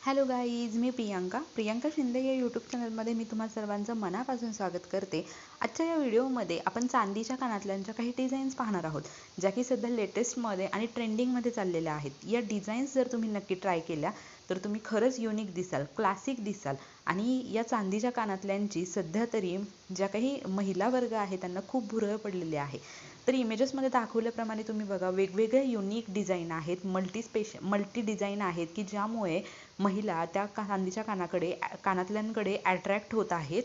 Hello guys, मी प्रियांका शिंदे या YouTube चॅनलमध्ये मी तुम्हा सर्वांचं मनापासून स्वागत करते. आजच्या या व्हिडिओमध्ये आपण चांदीच्या कानातल्यांच्या काही डिझाईन्स पाहणार आहोत, ज्या की सध्या लेटेस्टमध्ये आणि ट्रेंडिंगमध्ये चाललेल्या आहेत. या डिझाईन्स जर तुम्ही नक्की ट्राय केल्या तर तुम्ही खरंच युनिक दिसाल, क्लासिक दिसाल. आणि या चांदीच्या कानातल्यांची सध्या तरी ज्या काही महिला वर्ग आहे त्यांना खूप भुरळ पडलेली आहे. तर इमेजेसमध्ये दाखवल्याप्रमाणे तुम्ही बघा, वेगवेगळे युनिक डिझाईन आहेत, मल्टी डिझाईन आहेत की ज्यामुळे महिला त्या चांदीच्या कानातल्यांकडे अट्रॅक्ट होत आहेत.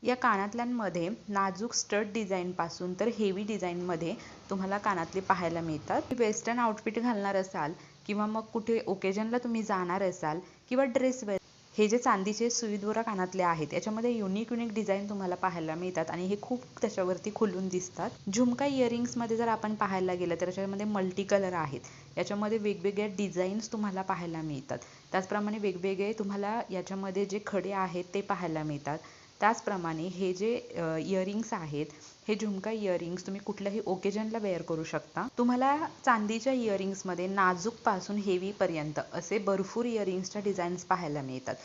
या कानातल्यांमध्ये नाजूक स्टड डिझाईनपासून तर हेवी डिझाईनमध्ये तुम्हाला कानातले पाहायला मिळतात. वेस्टर्न आउटफिट घालणार असाल किंवा मग कुठे ओकेजनला तुम्ही जाणार असाल किंवा ड्रेसवर, हे जे चांदीचे सुईदोरा कानातले आहेत याच्यामध्ये युनिक डिझाईन तुम्हाला पाहायला मिळतात आणि हे खूप त्याच्यावरती खुलून दिसतात. झुमका इयरिंग्समध्ये जर आपण पाहायला गेलं तर याच्यामध्ये मल्टी कलर आहेत. याच्यामध्ये वेगवेगळ्या डिझाईन्स तुम्हाला पाहायला मिळतात. त्याचप्रमाणे वेगवेगळे तुम्हाला याच्यामध्ये जे खडे आहेत ते पाहायला मिळतात. त्याचप्रमाणे हे जे इयरिंग्स आहेत, हे झुमका इयरिंग्स तुम्ही कुठल्याही ओकेजनला वेअर करू शकता. तुम्हाला चांदीच्या इयरिंग्समध्ये नाजूकपासून हेवीपर्यंत असे भरपूर इयरिंग्सच्या डिझाईन्स पाहायला मिळतात.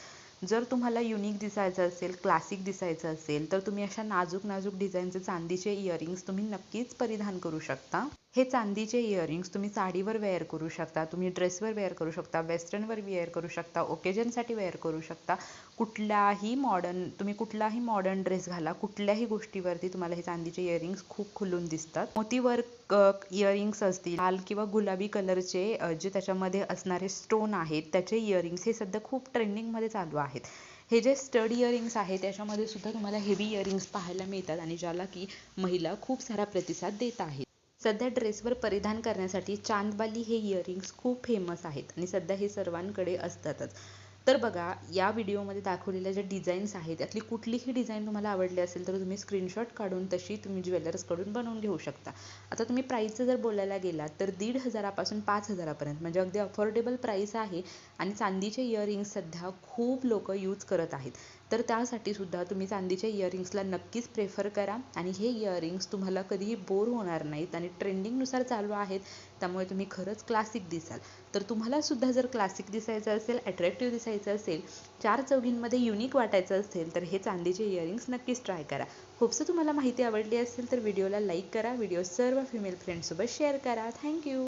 जर तुम्हाला युनिक दिसायचं असेल, क्लासिक दिसायचं असेल तर तुम्ही अशा नाजूक डिझाईनचे चांदीचे इयरिंग्स तुम्ही नक्कीच परिधान करू शकता. हे चांदीचे इयरिंग्स तुम्ही साडीवर वेअर करू शकता, तुम्ही ड्रेसवर वेअर करू शकता, वेस्टर्नवर वेअर करू शकता, ओकेजनसाठी वेअर करू शकता. तुम्ही कुठलाही मॉडर्न ड्रेस घाला, कुठल्याही गोष्टीवरती तुम्हाला हे चांदीचे इयरिंग्स खूप खुलून दिसतात. मोतीवर्क इयरिंग्स असतील, लाल किंवा गुलाबी कलरचे जे त्याच्यामध्ये असणारे स्टोन आहेत त्याचे इयरिंग्स हे सध्या खूप ट्रेंडिंगमध्ये चालू आहेत. हे जे स्टड इयरिंग्स आहेत त्याच्यामध्ये सुद्धा तुम्हाला हेवी इयरिंग्स पाहायला मिळतात आणि ज्याला की महिला खूप सारा प्रतिसाद देत आहेत. सध्या ड्रेसवर परिधान करण्यासाठी चांदबाली हे इयरिंग्स खूप फेमस आहेत आणि सध्या हे सर्वांकडे असतातच. तर बघा, या व्हिडिओमध्ये दाखवलेल्या ज्या डिझाईन्स आहेत त्यातली कुठलीही डिझाईन तुम्हाला आवडली असेल तर तुम्ही स्क्रीनशॉट काढून तशी तुम्ही ज्वेलर्सकडून बनवून घेऊ शकता. आता तुम्ही प्राईसचं जर बोलायला गेलात तर 1,500 पासून 5,000 पर्यंत म्हणजे अगदी अफोर्डेबल प्राईस आहे. आणि चांदीचे इयरिंग्स सध्या खूप लोक यूज करत आहेत. तर त्यासाठी सुद्धा तुम्ही चांदीच्या इयरिंग्सला नक्कीच प्रेफर करा आणि हे इयरिंग्स तुम्हाला कधीही बोर होणार नाहीत आणि ट्रेंडिंगनुसार चालू आहेत, त्यामुळे तुम्ही खरंच क्लासिक दिसाल. तर तुम्हाला सुद्धा जर क्लासिक दिसायचं असेल, अट्रॅक्टिव्ह दिसायचं असेल, चार चौघींमध्ये युनिक वाटायचं असेल तर हे चांदीचे इयरिंग्स नक्कीच ट्राय करा. होपसो तुम्हाला माहिती आवडली असेल तर व्हिडिओला लाईक करा, व्हिडिओ सर्व फिमेल फ्रेंड्ससोबत शेअर करा. थँक्यू.